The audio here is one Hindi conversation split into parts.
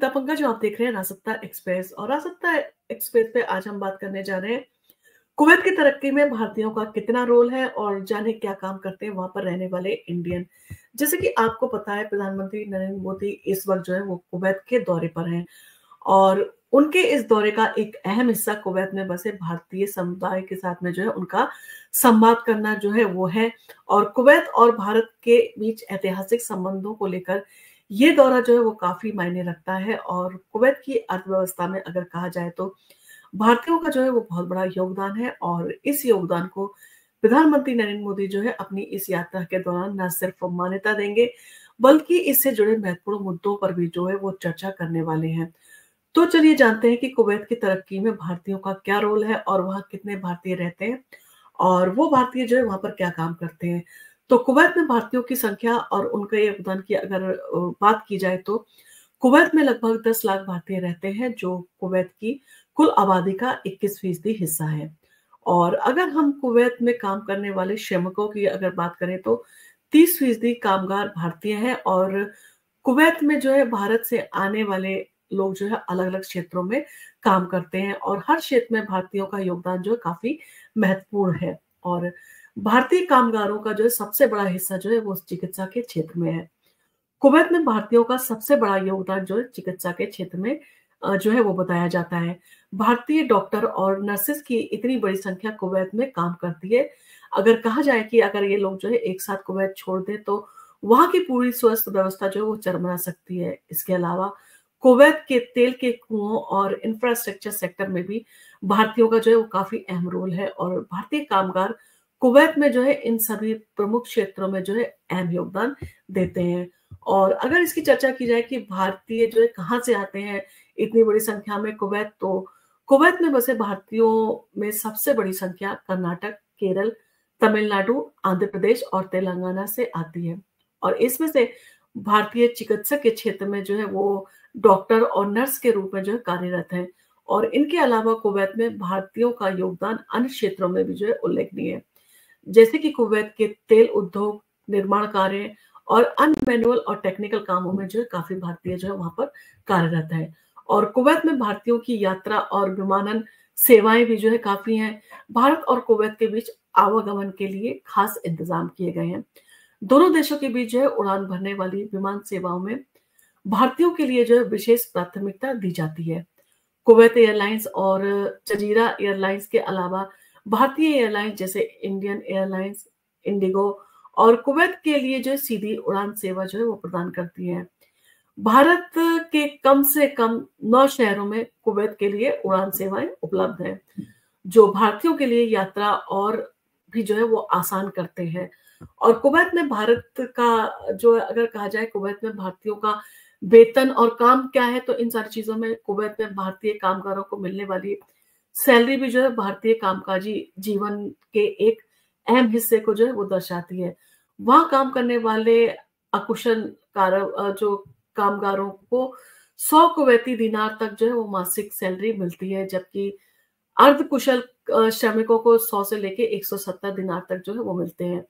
नमिता पंकज जो आप देख रहे हैं रासत्ता एक्सप्रेस। और रासत्ता एक्सप्रेस पे आज हम बात करने जा रहे हैं कुवैत की तरक्की में भारतीयों का कितना रोल है और जाने क्या काम करते हैं वहां पर रहने वाले इंडियन। जैसे कि आपको पता है प्रधानमंत्री नरेंद्र मोदी इस वक्त जो है वो कुवैत के दौरे पर हैं और उनके इस दौरे का एक अहम हिस्सा कुवैत में बसे भारतीय समुदाय के साथ में जो है उनका संवाद करना जो है वो है। और कुवैत और भारत के बीच ऐतिहासिक संबंधों को लेकर ये दौरा जो है वो काफी मायने रखता है। और कुवैत की अर्थव्यवस्था में अगर कहा जाए तो भारतीयों का जो है वो बहुत बड़ा योगदान है और इस योगदान को प्रधानमंत्री नरेंद्र मोदी जो है अपनी इस यात्रा के दौरान न सिर्फ मान्यता देंगे बल्कि इससे जुड़े महत्वपूर्ण मुद्दों पर भी जो है वो चर्चा करने वाले हैं। तो चलिए जानते हैं कि कुवैत की तरक्की में भारतीयों का क्या रोल है और वहाँ कितने भारतीय रहते हैं और वो भारतीय जो है वहां पर क्या काम करते हैं। तो कुवैत में भारतीयों की संख्या और उनके योगदान की अगर बात की जाए तो कुवैत में लगभग 10 लाख भारतीय रहते हैं जो कुवैत की कुल आबादी का 21% हिस्सा है। और अगर हम कुवैत में काम करने वाले श्रमिकों की अगर बात करें तो 30% कामगार भारतीय हैं। और कुवैत में जो है भारत से आने वाले लोग जो है अलग अलग क्षेत्रों में काम करते हैं और हर क्षेत्र में भारतीयों का योगदान जो है काफी महत्वपूर्ण है। और भारतीय कामगारों का जो है सबसे बड़ा हिस्सा जो है वो चिकित्सा के क्षेत्र में है। कुवैत में भारतीयों का सबसे बड़ा योगदान जो है चिकित्सा के क्षेत्र में जो है वो बताया जाता है। भारतीय डॉक्टर और नर्सेस की इतनी बड़ी संख्या कुवैत में काम करती है। अगर कहा जाए कि अगर ये लोग जो है एक साथ कुवैत छोड़ दें तो वहां की पूरी स्वास्थ्य व्यवस्था जो है वो चरमरा सकती है। इसके अलावा कुवैत के तेल के कुओं और इंफ्रास्ट्रक्चर सेक्टर में भी भारतीयों का जो है वो काफी अहम रोल है। और भारतीय कामगार कुवैत में जो है इन सभी प्रमुख क्षेत्रों में जो है अहम योगदान देते हैं। और अगर इसकी चर्चा की जाए कि भारतीय जो है कहाँ से आते हैं इतनी बड़ी संख्या में कुवैत, तो कुवैत में बसे भारतीयों में सबसे बड़ी संख्या कर्नाटक, केरल, तमिलनाडु, आंध्र प्रदेश और तेलंगाना से आती है। और इसमें से भारतीय चिकित्सक के क्षेत्र में जो है वो डॉक्टर और नर्स के रूप में जो है कार्यरत है। और इनके अलावा कुवैत में भारतीयों का योगदान अन्य क्षेत्रों में भी जो है उल्लेखनीय है। जैसे कि कुवैत के तेल उद्योग, निर्माण कार्य और अन्य मैनुअल और टेक्निकल कामों में जो है काफी भारतीय जो है वहां पर कार्यरत है। और कुवैत में भारतीयों की यात्रा और विमानन सेवाएं भी जो है काफी हैं। भारत और कुवैत के बीच आवागमन के लिए खास इंतजाम किए गए हैं। दोनों देशों के बीच जो है उड़ान भरने वाली विमान सेवाओं में भारतीयों के लिए जो है विशेष प्राथमिकता दी जाती है। कुवैत एयरलाइंस और जजीरा एयरलाइंस के अलावा भारतीय एयरलाइंस जैसे इंडियन एयरलाइंस, इंडिगो और कुवैत के लिए जो है सीधी उड़ान सेवा जो है वो प्रदान करती है। भारत के कम से कम 9 शहरों में कुवैत के लिए उड़ान सेवाएं उपलब्ध हैं जो भारतीयों के लिए यात्रा और भी जो है वो आसान करते हैं। और कुवैत में भारत का जो है अगर कहा जाए कुवैत में भारतीयों का वेतन और काम क्या है, तो इन सारी चीजों में कुवैत में भारतीय कामगारों को मिलने वाली सैलरी भी जो है भारतीय कामकाजी जीवन के एक अहम हिस्से को जो है वो दर्शाती है। वहां काम करने वाले अकुशल जो कामगारों को 100 कुवैती दिनार तक जो है वो मासिक सैलरी मिलती है, जबकि अर्ध कुशल श्रमिकों को 100 से लेके 170 दिनार तक जो है वो मिलते हैं।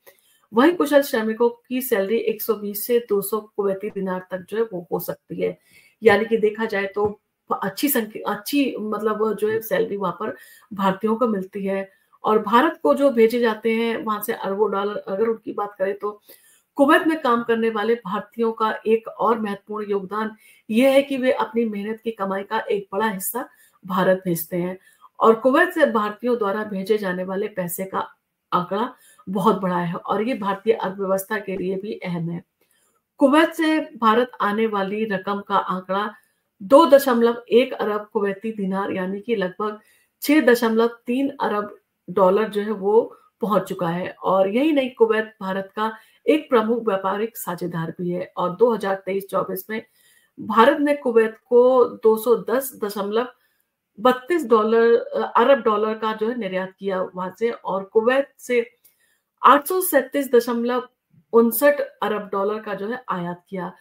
वहीं कुशल श्रमिकों की सैलरी 120 से 200 कुवैती दिनार तक जो है वो हो सकती है। यानी कि देखा जाए तो अच्छी मतलब जो है सैलरी वहां पर भारतीयों को मिलती है। और भारत को जो भेजे जाते हैं वहां से अरबों डॉलर अगर उनकी बात करें तो कुवैत में काम करने वाले भारतीयों का एक और महत्वपूर्ण योगदान यह है कि वे अपनी मेहनत की कमाई का एक बड़ा हिस्सा भारत भेजते हैं। और कुवैत से भारतीयों द्वारा भेजे जाने वाले पैसे का आंकड़ा बहुत बड़ा है और ये भारतीय अर्थव्यवस्था के लिए भी अहम है। कुवैत से भारत आने वाली रकम का आंकड़ा 2.1 अरब कुवैती दिनार यानी कि लगभग 6.3 अरब डॉलर जो है वो पहुंच चुका है। और यही नहीं, कुवैत भारत का एक प्रमुख व्यापारिक साझेदार भी है। और 2023-24 में भारत ने कुवैत को 210.32 अरब डॉलर का जो है निर्यात किया वहां से। और कुवैत से 837.59 अरब डॉलर का जो है आयात किया।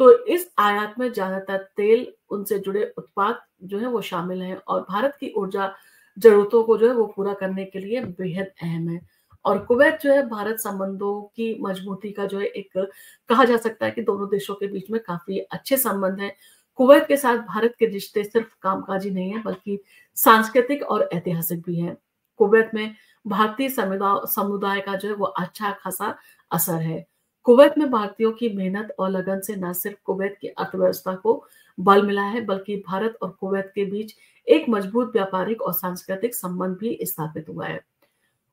तो इस आयात में ज्यादातर तेल, उनसे जुड़े उत्पाद जो है वो शामिल हैं और भारत की ऊर्जा जरूरतों को जो है वो पूरा करने के लिए बेहद अहम है। और कुवैत जो है भारत संबंधों की मजबूती का जो है एक कहा जा सकता है कि दोनों देशों के बीच में काफी अच्छे संबंध हैं कुवैत के साथ भारत के रिश्ते सिर्फ कामकाजी नहीं है बल्कि सांस्कृतिक और ऐतिहासिक भी है। कुवैत में भारतीय समुदाय का जो है वो अच्छा खासा असर है। कुवैत में भारतीयों की मेहनत और लगन से न सिर्फ कुवैत की अर्थव्यवस्था को बल मिला है बल्कि भारत और कुवैत के बीच एक मजबूत व्यापारिक और सांस्कृतिक संबंध भी स्थापित हुआ है।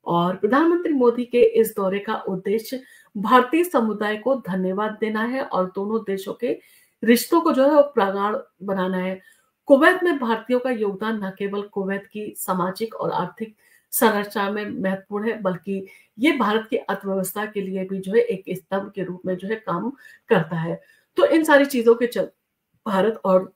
और प्रधानमंत्री मोदी के इस दौरे का उद्देश्य भारतीय समुदाय को धन्यवाद देना है और दोनों देशों के रिश्तों को जो है वो प्रगाढ़ बनाना है। कुवैत में भारतीयों का योगदान न केवल कुवैत की सामाजिक और आर्थिक संरचना में महत्वपूर्ण है बल्कि ये भारत की अर्थव्यवस्था के लिए भी जो है एक स्तंभ के रूप में जो है काम करता है। तो इन सारी चीजों के चल भारत और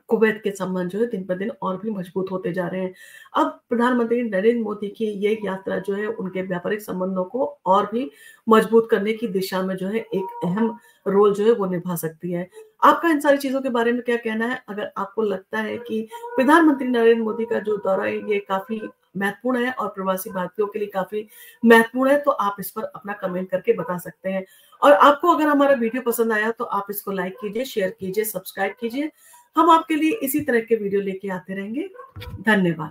कुवैत के संबंध जो है दिन ब दिन और भी मजबूत होते जा रहे हैं। अब प्रधानमंत्री नरेंद्र मोदी की ये यात्रा जो है उनके व्यापारिक संबंधों को और भी मजबूत करने की दिशा में जो है एक अहम रोल जो है वो निभा सकती है। आपका इन सारी चीजों के बारे में क्या कहना है? अगर आपको लगता है कि प्रधानमंत्री नरेंद्र मोदी का जो दौरा है ये काफी महत्वपूर्ण है और प्रवासी भारतीयों के लिए काफी महत्वपूर्ण है, तो आप इस पर अपना कमेंट करके बता सकते हैं। और आपको अगर हमारा वीडियो पसंद आया तो आप इसको लाइक कीजिए, शेयर कीजिए, सब्सक्राइब कीजिए। हम आपके लिए इसी तरह के वीडियो लेके आते रहेंगे। धन्यवाद।